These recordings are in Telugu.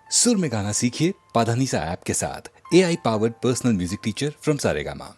सुर में गाना सीखिए पाधानीसा ऐप के साथ। AI powered personal music teacher from Saregama.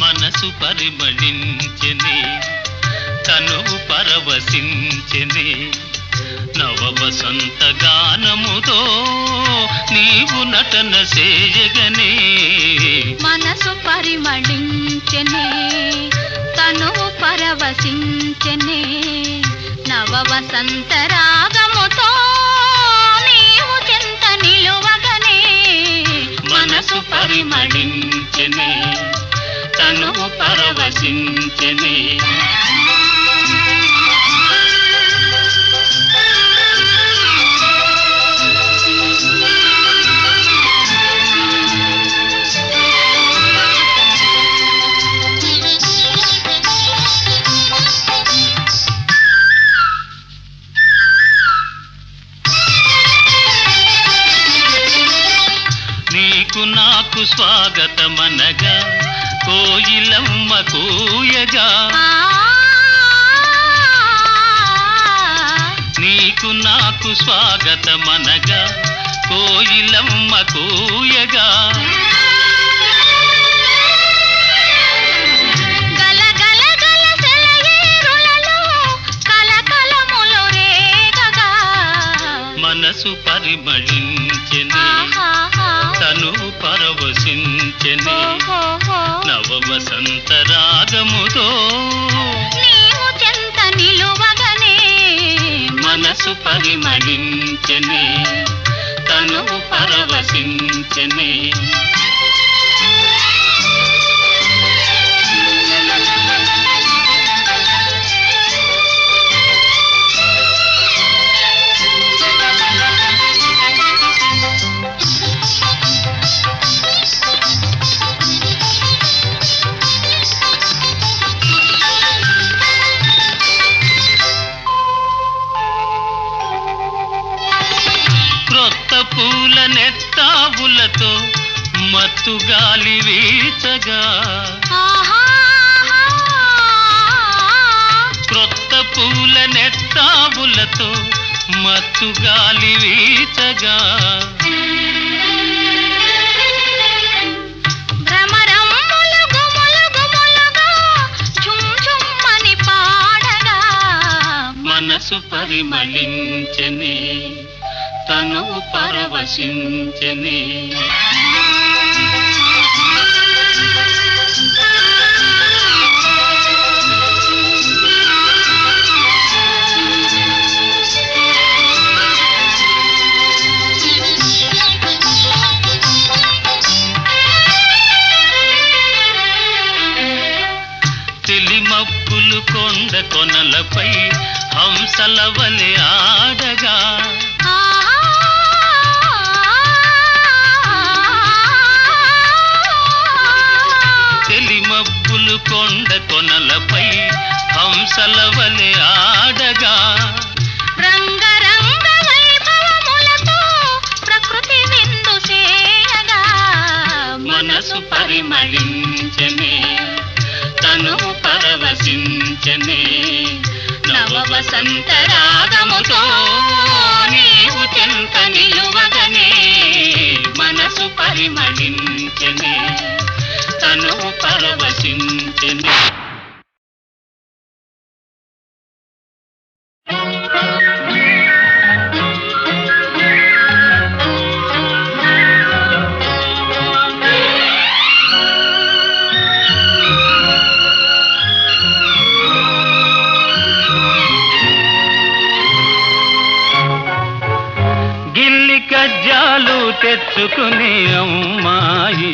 మనసు పరిమళించెని తనువు పరవశించెని నవ వసంత గానముతో నీవు నటన చేయగనే మనసు పరిమళించెని తనువు పరవశించెని నవ వసంత రాగముతో నీవు చెంత నిలువగనే మనసు పరిమళించెని తనువు పరవశించెని నీకు నాకు స్వాగతమనగా కోయిలమ్మ కూయగా నీకు నాకు స్వాగతమనగా కోయిలమ్మ కూయగా గల గల గల సెలయేరులలో కలకలములు రేగగా మనసు పరిమళించెని తను పరవశించెని నవ వసంత రాగముతో నీవు చెంత నిలువగనే మనసు పరిమళించెని తను పరవశించెని క్రొత్త పూల నెత్తావులతో మత్తు గాలి వీచగా క్రొత్త పూల నెత్తావులతో మత్తు గాలి వీచగా భ్రమరమ్ములు గుములు గుములుగా ఝుమ్ ఝుమ్మని పాడగా మనసు పరిమళించెని తను పరవశించెని తెలిమప్పులు కొండ కొనలపై హంసల వలె ఆడగా తెలిమప్పులు కొండ కొనలపై హంసల వలె ఆడగా రంగరంగ వైభవములతో ప్రకృతి విందు చేయగా మనసు పరిమళించెని తను పరవశించెని నవ వసంత రాగముతో నీవు చెంత నిలువగనే మనసు పరిమళించెని తను పరవశించెని కజ్జాలు తెచ్చుకునే అమ్మాయి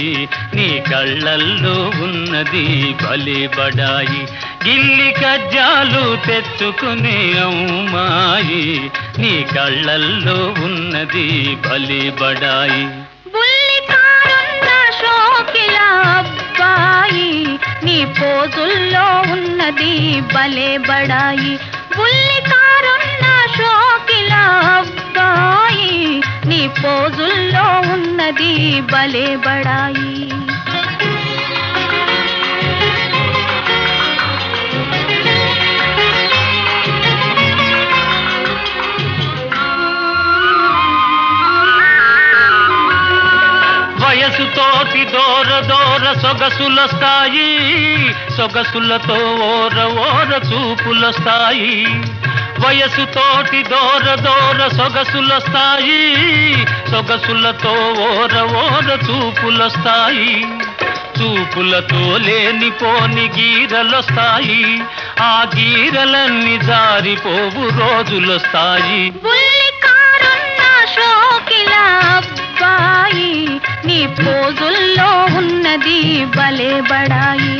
నీ కళ్ళల్లో ఉన్నది భలే బడాయి గిల్లి కజ్జాలు తెచ్చుకునే అమ్మాయి నీ కళ్ళల్లో ఉన్నది భలే బడాయి బుల్లి కారున్న శోభ పోజుల్లో ఉన్నది భలే బడాయి బుల్లి కారున్న షోకిలా అబ్బాయి నీ పోజుల్లో ఉన్నది భలే బడాయి వయసుతోటి దూర దూర సొగసులొస్తాయి సొగసులతో ఓర ఓర చూపులొస్తాయి వయసుతోటి దూర దూర సొగసులొస్తాయి సొగసులతో ఓర ఓర చూపులొస్తాయి చూపులతో లేనిపోని గీరలొస్తాయి ఆ గీరలన్నీ జారిపోవు రోజులొస్తాయి బుల్లి కారున్న షోకిలా అబ్బాయి నీ పోజుల్లో ఉన్నది భలే బడాయి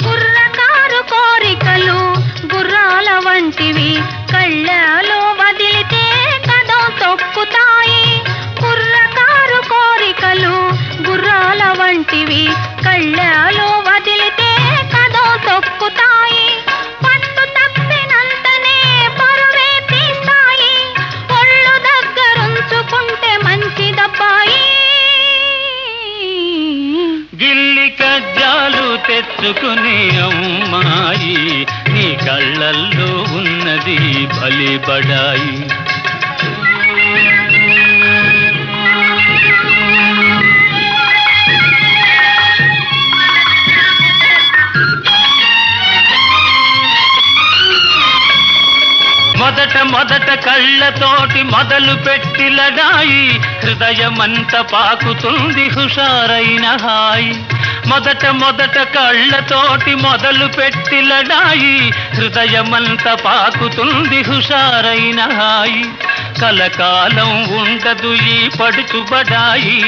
కుర్రకారు కోరికలు గుర్రాల వంటివి కళ్ళలో వదిలితే కదం తొక్కుతాయి కుర్రకారు కోరికలు గుర్రాల వంటివి కళ్ళలో వదిలితే కదం తొక్కుతాయి పట్టు తప్పినంతనే పరువే తీస్తాయి ఒళ్ళు దగ్గరుంచుకుంటే మంచిదబ్బాయి గిల్లి కజ్జాలు తెచ్చుకుని అమ్మాయి నీ కళ్ళల్లో ఉన్నది భలే బడాయి మొదట మొదట కళ్ళతోటి మొదలు పెట్టి లడాయి హృదయమంత పాకుతుంది హుషారైన హాయి మొదట మొదట కళ్ళతోటి మొదలు పెట్టి లడాయి హృదయమంత పాకుతుంది హుషారైన హాయి కలకాలం ఉండదు ఈ పడుచుబడాయి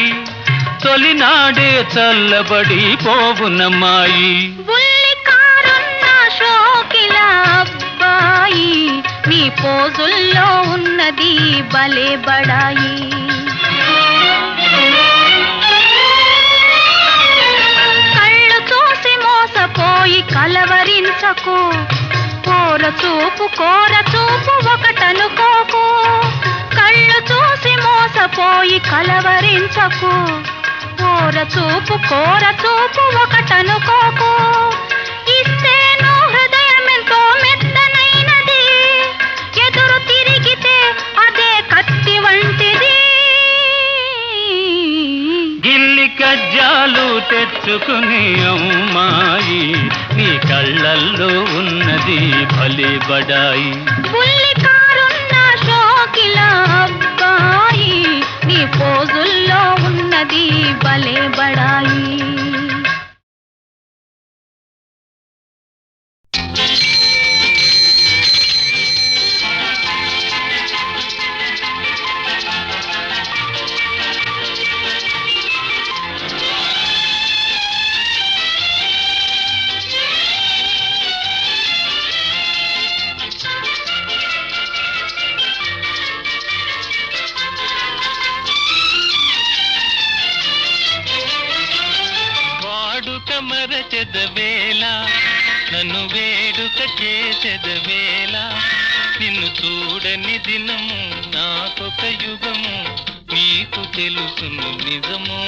తొలినాడే చల్లబడి పోవునమ్మాయి బుల్లి కారున్న షోకిలా అబ్బాయి నీ పోజుల్లో ఉన్నది భలే బడాయి కళ్ళు చూసి మోసపోయి కలవరించకు కోర చూపు ఒకటనుకోకు కళ్ళు చూసి మోసపోయి కలవరించకు కోర చూపు ఒకటనుకోకు ఇస్తేనో హృదయమెంతో మెత్తనైనది ఎదురు తిరిగితే అదే కత్తి వంటిది గిల్లి కజ్జాలు తెచ్చుకుని అమ్మాయి నీ కళ్ళల్లో ఉన్నది భలే బడాయి బుల్లి కారున్న షోకిలా అబ్బాయి నీ పోజుల్లో ఉన్నది భలే బడాయి మరచెదవేళ నన్ను వేడుక చేసెదవేళ నిన్ను చూడని దినము నాకొక యుగము నీకు తెలుసును నిజము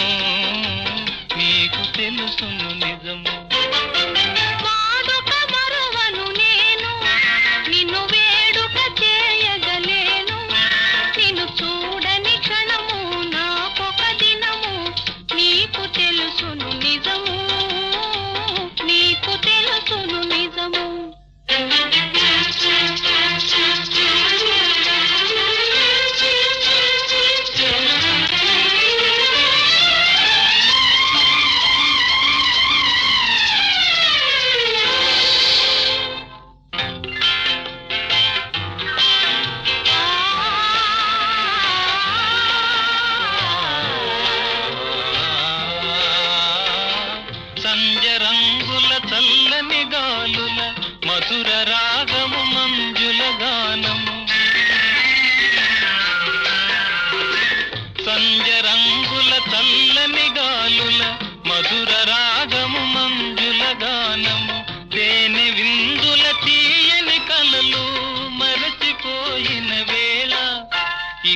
నీకు తెలుసును నిజము వాడుక మరువను నేను నిన్ను వేడుక చేయగలేను నిన్ను చూడని క్షణము నాకొక దినము నీకు తెలుసును నిజము నీకు తెలుసును నిజము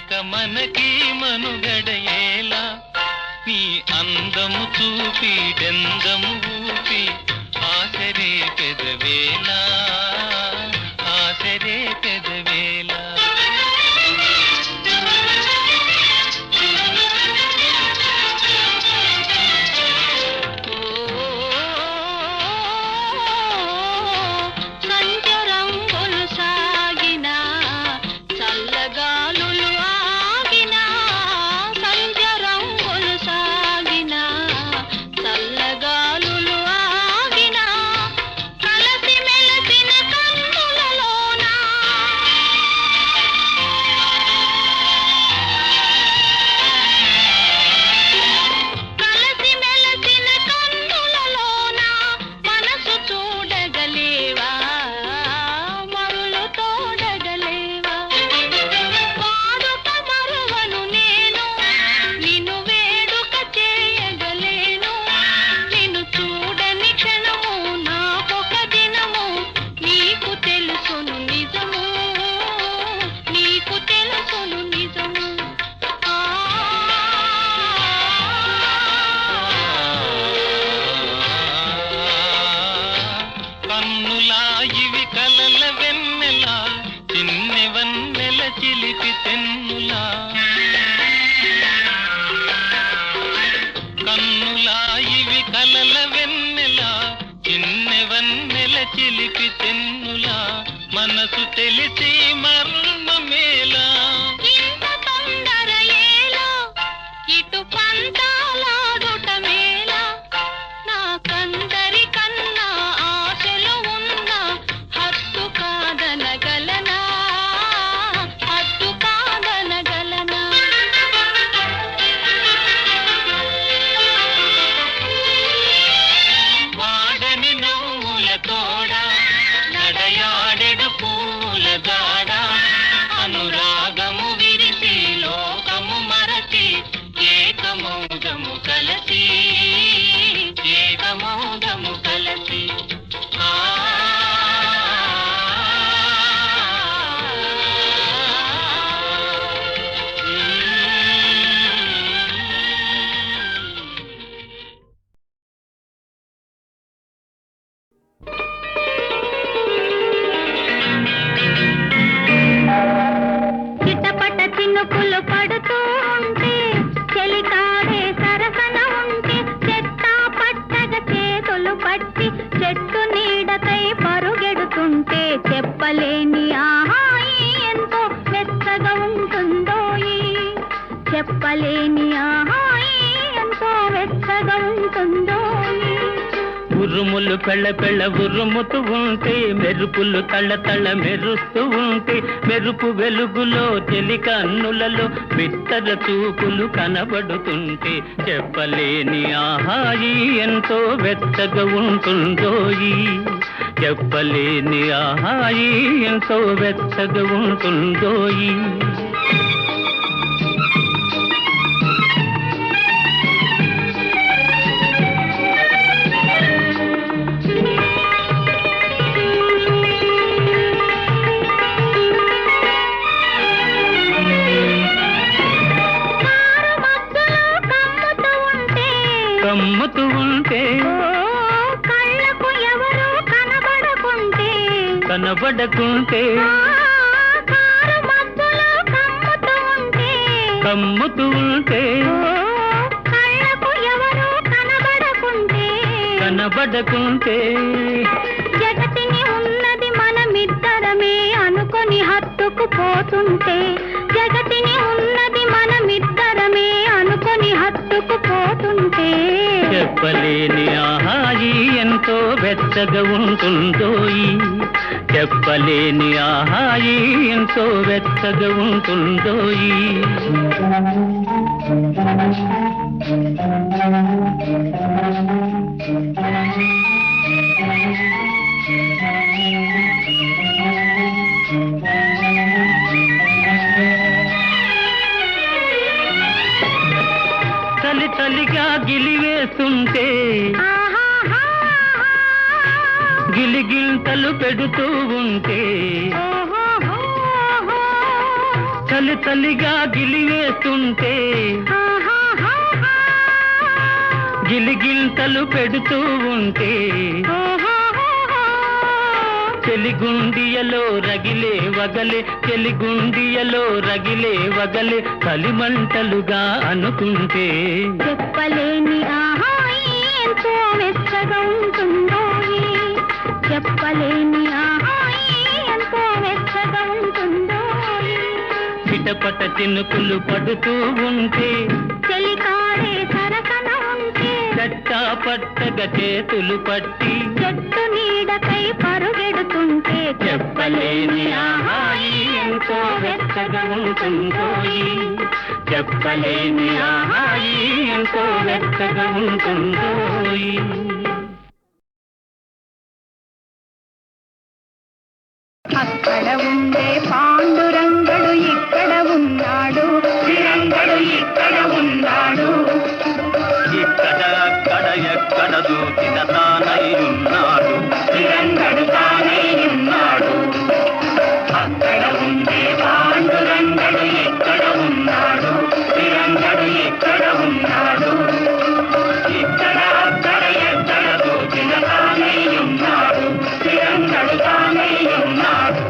ఇక మనకి మనుగడయేలా నీ అందము చూపి డెందము ఊపి ఆసరే పెదవేలా ఆసరే పెదవేలా చిలిపి తెన్నులా కన్నులా ఇవి కలల వెన్నెలా చిన్నెవన్నెల చిలిపి తెన్నులా మనసు తెలిసి మర్మమేలా ఇంత తొందర ఏలా ఇటు పంతాలాడుట మేలా నాకందరి కన్నా ఆశలు ఉన్న హత్తు కాదనగలనా అనురాగము విరిసి లోకము మరచి ఏకమౌదము కలసి ఏకమౌదము కలసి చినుకులు పడుతూ ఉంటే చెలికాడే సరసన ఉంటే చెత్త పట్టగ చేతులు పట్టి చెట్టు నీడకై పరుగెడుతుంటే చెప్పలేని ఆహాయి ఎంతో వెచ్చగా ఉంటుందోయి చెప్పలేని ఆహాయి ఎంతో వెచ్చగా ఉంటుందోయి ఉరుములు పెళ్ళ పెళ్ళ ఉరుముతూ ఉంటే మెరుపులు తళ్ళ తళ్ళ మెరుస్తూ ఉంటే మెరుపు వెలుగులో చెలి కన్నులలో బిత్తర చూపులు కనబడుతుంటే చెప్పలేని ఆహాయి ఎంతో వెచ్చగా ఉంటుందోయి చెప్పలేని ఆహాయి ఎంతో వెచ్చగా ఉంటుందోయి కమ్ముతూ ఉంటే కళ్ళకు ఎవరు కనబడకుంటే కనబడకుంటే కమ్ముతూ ఉంటే కళ్ళకు ఎవరు కనబడకుంటే కనబడకుంటే జగతిని ఉన్నది మనమిద్దరమే అనుకొని హత్తుకు పోతుంటే జగతిని ఉన్నది మనమిద్దరమే అనుకొని హత్తుకు పోతుంటే చెప్పలేని ఆహాయి ఎంతో వెచ్చగా ఉంటుందోయి చెప్పలేని ఆహాయి ఎంతో వెచ్చగా ఉంటుందోయి చలి చలిగా గిలివేస్తుంటే గిలిగింతలు పెడుతూ ఉంటే చలి చలిగా గిలివేస్తుంటే ఆహాహాహా. గిలిగింతలు పెడుతూ ఉంటే ఓహోహోహో. చెలిగుండియలో రగిలే వగలే చెలిగుండియలో రగిలే వగలే కలిమంటలుగా అనుకుంటే చెప్పలేని ఆహాయి ఎంతో వెచ్చగా ఉంటుందోయి. చెప్పలేని ఆహాయి ఎంతో వెచ్చగా ఉంటుందోయి. చిటపట చినుకులు పడుతూ ఉంటే చెలికాడే సరసన ఉంటే చట్టా పట్టగా చేతులు పట్టి చెట్టు నీడకై పరుగెడుతుంటే చెప్పలేని ఆహాయి ఎంతో వెచ్చగా ఉంటుందోయి. చెప్పలేని ఆహాయి ఎంతో వెచ్చగా ఉంటుందోయి. అక్కడ ఉండే పాండురంగడు ఇక్కడ ఉన్నాడు. శ్రీరంగడు ఇక్కడ ఉన్నాడు. ఇక్కడ అక్కడ ఎక్కడ దూకిన తానై ఉన్నాడు. శ్రీరంగడు తానై ఉన్నాడు. అక్కడ ఉండే పాండురంగడు ఇక్కడ ఉన్నాడు. శ్రీరంగడు ఇక్కడ ఉన్నాడు. ఇక్కడ అక్కడ ఎక్కడ దూకిన తానై ఉన్నాడు. శ్రీరంగడు తానై ఉన్నాడు.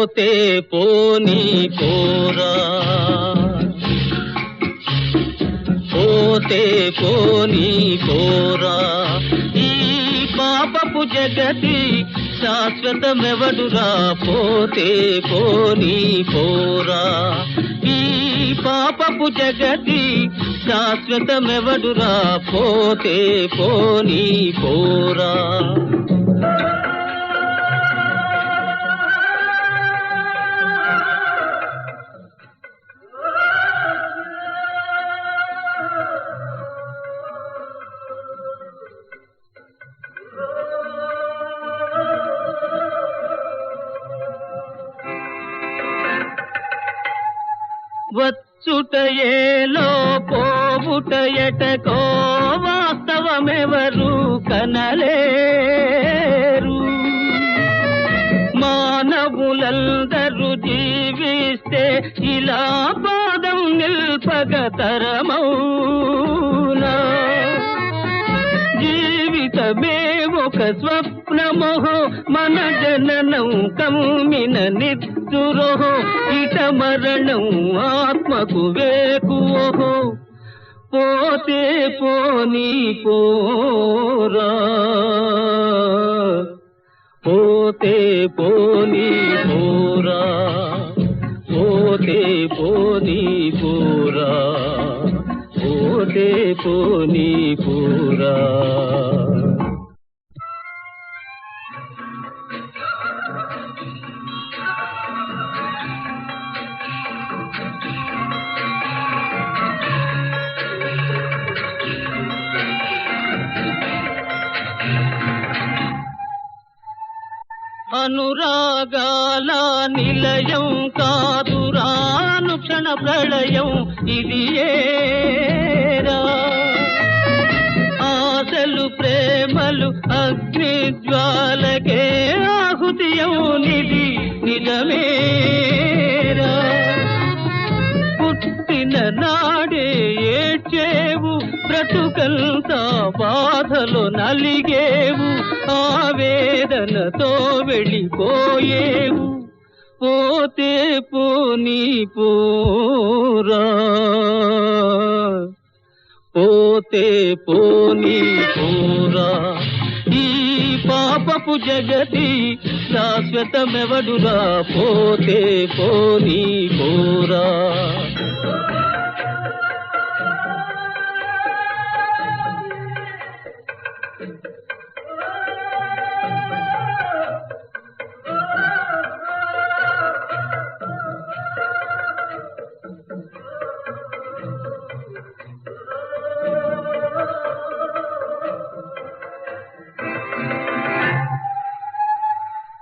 పోతే పోనీ పోరా, పోతే పోనీ పోరా, ఈ పాపపు జగతి శాశ్వతమెవడురా, పోతే పోనీ పోరా, ఈ పాపపు జగతి శాశ్వతమెవడురా, పోతే పోనీ పోరా. వచ్చుటయేలో పోవుటయటకో వాస్తవమెవరు కనలేరు, మానవులందరూ జీవిస్తే ఇలా పాదం నిల్పగతరమౌనా, జీవితమే ఒక స్వప్నమోహో, మన జననం కమ్మిన నిద్దురోహో, ఇట మరణం ఆత్మకు వేకువోహో, పోతే పోనీ పోరా, పోతే పోనీ పోరా, పోతే పోనీ పోరా, పోతే పోనీ పోరా. అనురాగాల నిలయం కాదురా అనుక్షణ ప్రళయం ఇది ఏరా, ఆశలు ప్రేమలు అగ్నిజ్వాలకే ఆహుతియౌనిది నిజమేరా, పుట్టిన నాడే ఏడ్చేవు బ్రతుకంతా బాధలో నలిగేవు, ఆవేదనతో వెళ్ళిపోయేవు, పోతే పోనీ పోరా, పోతే పోనీ పోరా, ఈ పాపపు జగతి శాశ్వతమెవడురా, పోతే పోనీ పోరా.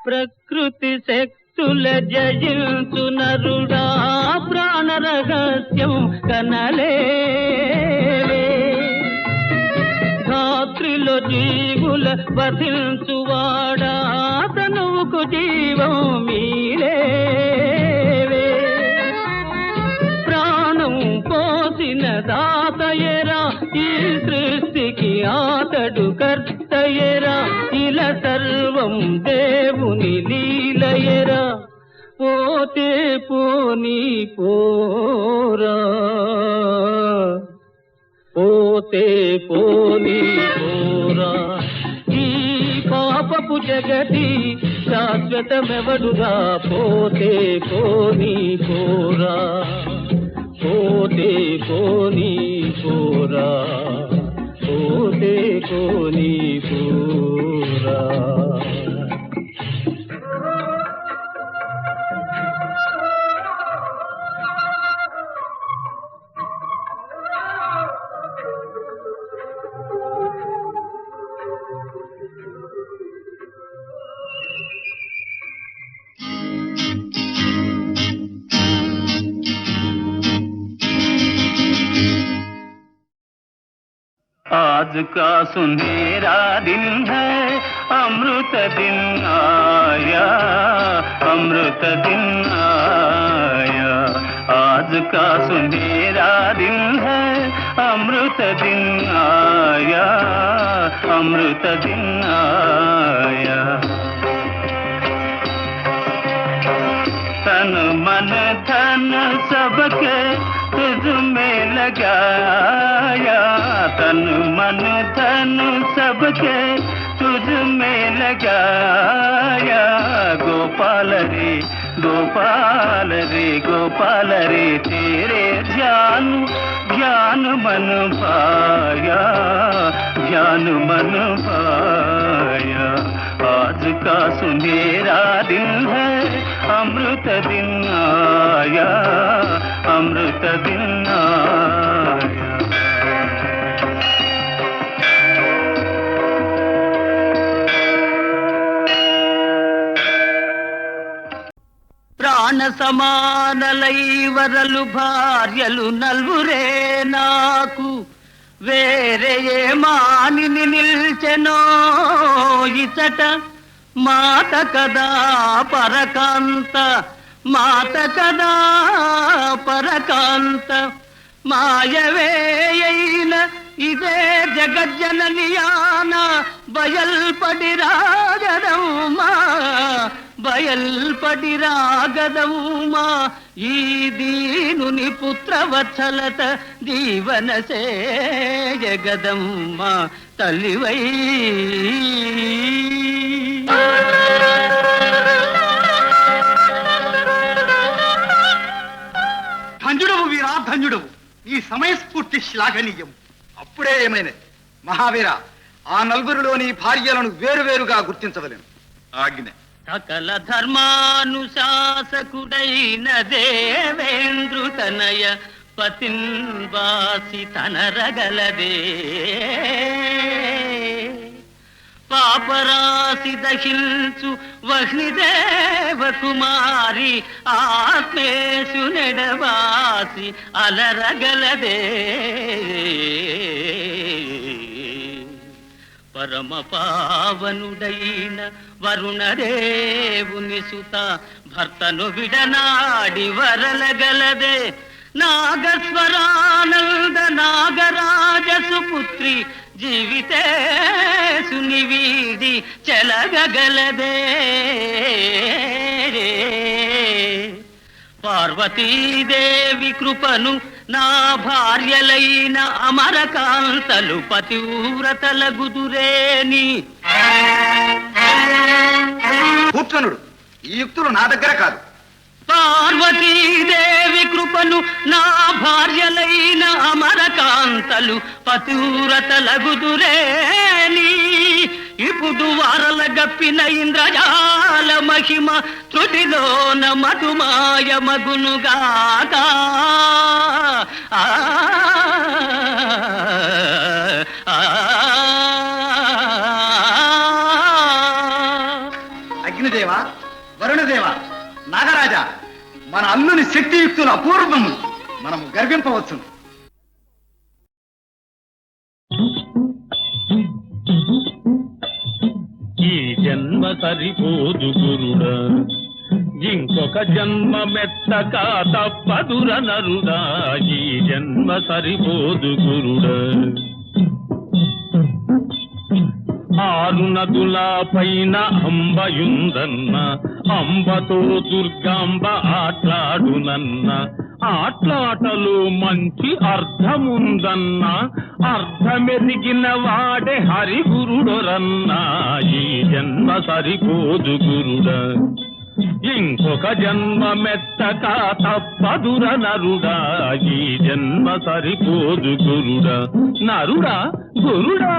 ప్రకృతి శక్తుల జయించు నరుడా ప్రాణ రహస్యం కనలేవే, ధాత్రిలో జీవుల వధించువాడా తనువుకు జీవం మీరేవే, ప్రాణం పోసిన దాతయరా ఈ సృష్టికి ఆతడు కర్తయరా, ఇలా సర్వం దేవుని లీలయరా, పోతే పోనీ పోరా, పోతే పోనీ పోరా, ఈ పాపపు జగతి శాశ్వతమెవడురా, పోతే పోనీ పోరా, పోతే పోనీ పోరా, పోతే పోనీ పోరా. आज का सुनहरा दिन है, अमृत दिन आया, अमृत दिन आया, आज का सुनहरा दिन है, अमृत दिन आया, अमृत दिन आया। लगाया तन मन धन सबके तुझ में लगाया गोपाल रे गोपाल रे गोपाल रे तेरे ज्ञान मन पाया ज्ञान मन पाया आज का सुनहरा दिन है अमृत दिन आया अमृत दिन आया ప్రాణ సమానలై వరలు భార్యలు నల్వురే నాకు వేరే ఏ మానిని నిల్చెనో ఇచట మాత కదా పరకాంత మాత కదా పరకాంత మాయవేయైన ఇదే జగజ్జననియాన బయల్పడి రాగదమ్మా బయల్పడి రాగదమ్మా ఈ దీనుని పుత్రవత్సలత జీవన జగదమ్మా తల్లివై ధన్యుడవు వీరా ధన్యుడవు ఈ సమయస్ఫూర్తి శ్లాఘనీయం అప్పుడే ఏమైనది మహావీర ఆ నలుగురిలోని భార్యలను వేరువేరుగా గుర్తించవలెను ఆజ్ఞ సకల ధర్మానుశాసకుడైన దేవేంద్రుతనయ పతిన్వాసి తనరగలదే పాపరాశి దహించు వహ్నిదేవ కుమారి ఆత్మేషు నెడవాసి అలరగలదే పరమ పావనుడైన వరుణదేవుని సుత భర్తను విడనాడి వరలగలదే నాగస్వరానంద నాగరాజ సుపుత్రి జీవితే సునివీడి చెలగగలదే పార్వతీదేవి కృపను నా భార్యలైన అమరకాంతలు పతివ్రతలగుదురేని కూర్చొనుడు ఈ యుక్తులు నా దగ్గర కాదు పార్వతీదేవి కృపను నా భార్యలైన అమరకాంతలు పతివ్రతలగుదురేని ఇప్పుడు వారల గప్పిన ఇంద్రజాల మహిమ త్రుటిలోన మధుమాయ మగునుగాక అగ్నిదేవ వరుణదేవ నాగరాజా మన అల్లుని శక్తియుక్తులు అపూర్వము మనము గర్వింపవచ్చును ఈ జన్మ సరిపోదు గురుడా ఇంకొక జన్మ మెత్తక తప్పదుర నరుడా ఈ జన్మ సరిపోదు గురుడా ఆరు నదుల పైన అంబయుందన్న అంబతో దుర్గాంబ ఆట్లాడునన్న ఆట్లాటలో మంచి అర్థముందన్న అర్థమెరిగిన వాడే హరిగురుడొరన్నా ఈ జన్మ సరిపోదు గురుడా ఇంకొక జన్మ మెత్తక తప్పదుర నరుడా ఈ జన్మ సరిపోదు గురుడా నరుడా గురుడా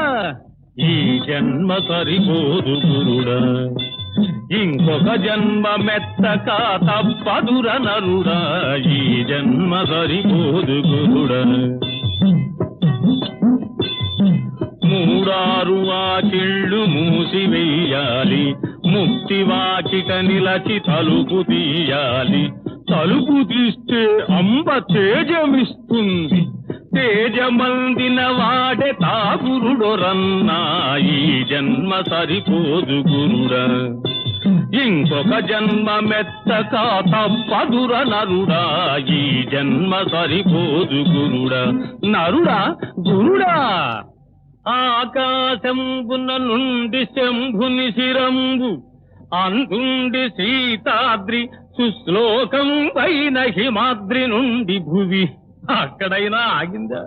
ఈ జన్మ సరిపోదు గురుడా ఇంకొక జన్మ మెత్తక తప్పదుర నరుడా ఈ జన్మ సరిపోదు గురుడా మూడారు వాకిళ్ళు మూసివేయాలి ముక్తి వాకిట నిలచి తలుపు తీయాలి తలుపు తీస్తే అంబ తేజమిస్తుంది తేజమందిన వాడే తాగురుడొరన్నా ఈ జన్మ సరిపోదు గురుడా ఇంకొక జన్మ మెత్తక తప్పదుర నరుడా ఈ జన్మ సరిపోదు గురుడా నరుడా గురుడా ఆకాశంబున నుండి శంభుని శిరంబు అందుండి సీతాద్రి సుశ్లోకం పైన హిమాద్రి నుండి భువి అక్కడైనా ఆగిందా?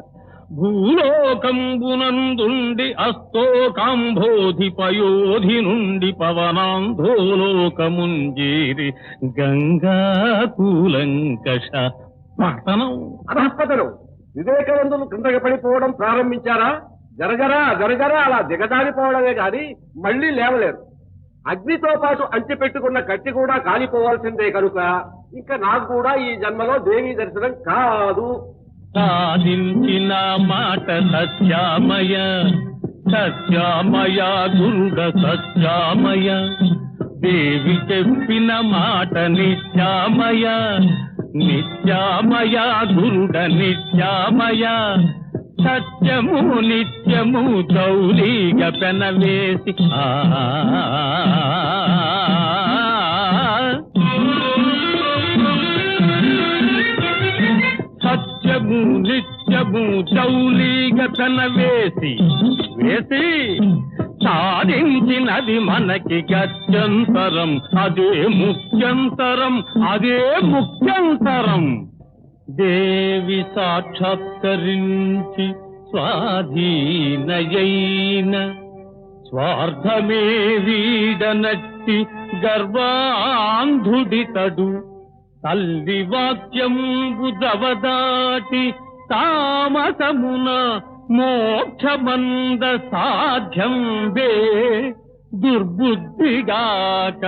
భూలోకంబునందుండి అస్తోకాంబోధి పయోధి నుండి పవనాంధోలోకముంజేరి గంగా కూలంకష పట్టణం. అధపతనం వివేకవంతులు కిందకి పడిపోవడం ప్రారంభించారా? జరగరా జరగరా అలా దిగజారిపోవడమే గాని మళ్లీ లేవలేరు. అగ్నితో పాటు అంటిపెట్టుకున్న కట్టి కూడా కాలిపోవాల్సిందే కనుక ఇంకా నాకు కూడా ఈ జన్మలో దేవీ దర్శనం కాదు. సాధించిన మాట సత్యామయ, సత్యామయ గురుడ సత్యామయ, దేవి చెప్పిన మాట నిత్యామయ, నిత్యామయ గురుడ నిత్యామయ, సత్యము నిత్యము చౌలీగ పెనవేసి సత్యము నిత్యము చౌలీగ పెనవేసి వేసి సాధించినది మనకి గత్యంతరం, అదే ముఖ్యంతరం, అదే ముఖ్యంతరం. దేవి సాక్షాత్కరించి స్వాధీనయైన స్వార్థమే వీడనట్టి గర్వాంధుడితడు, తల్లి వాక్యంబు దవదాటి తామసమున మోక్షమంద సాధ్యం వే దుర్బుద్ధిగాక.